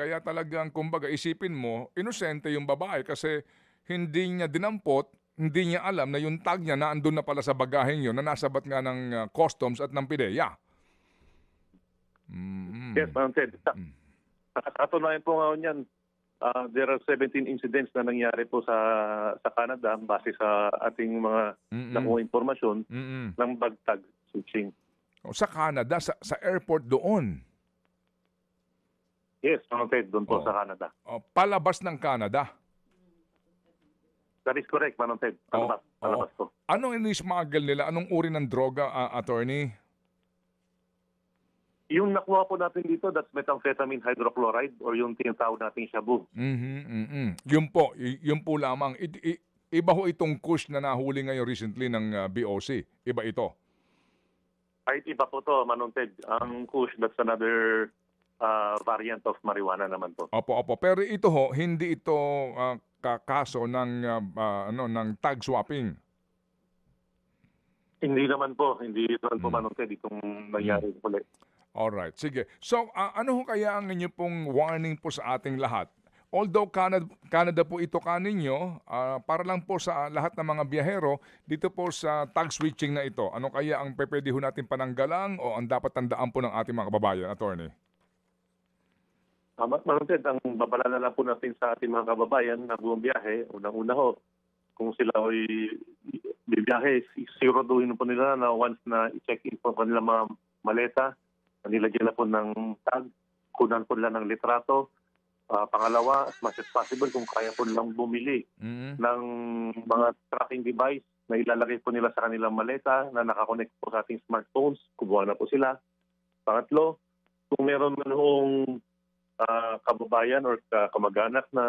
Kaya talagang, kumbaga, isipin mo, inosente yung babae kasi hindi niya dinampot, hindi niya alam na yung tag niya na andun na pala sa bagaheng yun na nasabat nga ng customs at ng PIDEA. Yes, Ma'am Ted. Mm. Katunayan po ngayon yan, there are 17 incidents na nangyari po sa Canada base sa ating mga nakuha impormasyon ng bag tag switching. O, sa Canada, sa airport doon. Yes, Ma'am Ted, doon po sa Canada. O, palabas ng Canada. That is correct, Ma'am Ted. Palabas po. Anong ini-smuggle nila? Anong uri ng droga, attorney? Yung nakuha po natin dito, that's methamphetamine hydrochloride or yung tinatawag nating shabu. Yun po lamang. Iba ho itong kush na nahuli ngayon recently ng BOC. Iba ito. Ay, iba po to, Manong Ted. Ang kush, that's another variant of marijuana naman po. Opo. Pero ito ho, hindi ito kaso ng tag swapping. Hindi naman po, Manong Ted, itong nangyari ulit. Alright, sige. So, ano ho kaya ang inyo pong warning po sa ating lahat? Although Canada po ito kaninyo, para lang po sa lahat ng mga biyahero, dito po sa tag switching na ito, ano kaya ang pwede ho natin pananggalang o ang dapat tandaan po ng ating mga kababayan, attorney? Manong Ted, ang babala na lang po natin sa ating mga kababayan na buong biyahe, unang-una ho, kung sila ay bibiyahe, siguraduhin po nila na once na i-check in po kanilang mga maleta, nilagyan na po ng tag, kunan po nila ng litrato. Pangalawa, as much as possible, kung kaya po nilang bumili ng mga tracking device na ilalagay po nila sa kanilang maleta na nakakonect po sa ating smartphones, kumuha na po sila. Pangatlo, kung meron man hong kababayan or kamag-anak na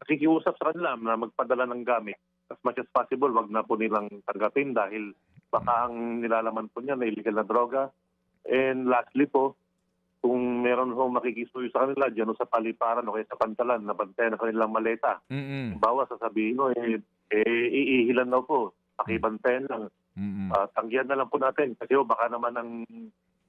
nakikiusap sa kanila na magpadala ng gamit, as much as possible, wag na po nilang tanggapin dahil baka ang nilalaman po niya na illegal na droga. And lastly po, kung meron hong makikisuyo sa kanila dyan o sa paliparan o kaya sa pantalan na bantayan ng kanilang maleta, bawa sasabihin mo, iihilan daw po, pakibantayan lang. Tanggihan na lang po natin kasi baka naman ang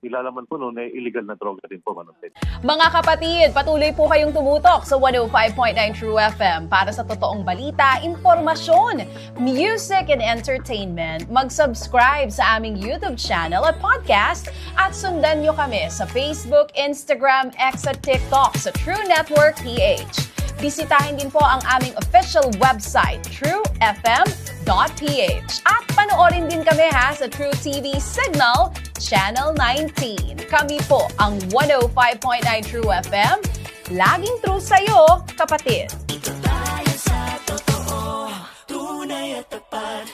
nilalaman po noon ay illegal na droga din po. Mga kapatid, patuloy po kayong tumutok sa 105.9 True FM para sa totoong balita, impormasyon, music and entertainment. Mag-subscribe sa aming YouTube channel at podcast at sundan nyo kami sa Facebook, Instagram, X at TikTok sa True Network PH. Bisitahin din po ang aming official website, truefm.ph. At panoorin din kami sa True TV Signal, Channel 19. Kami po ang 105.9 True FM. Laging true sa'yo, kapatid.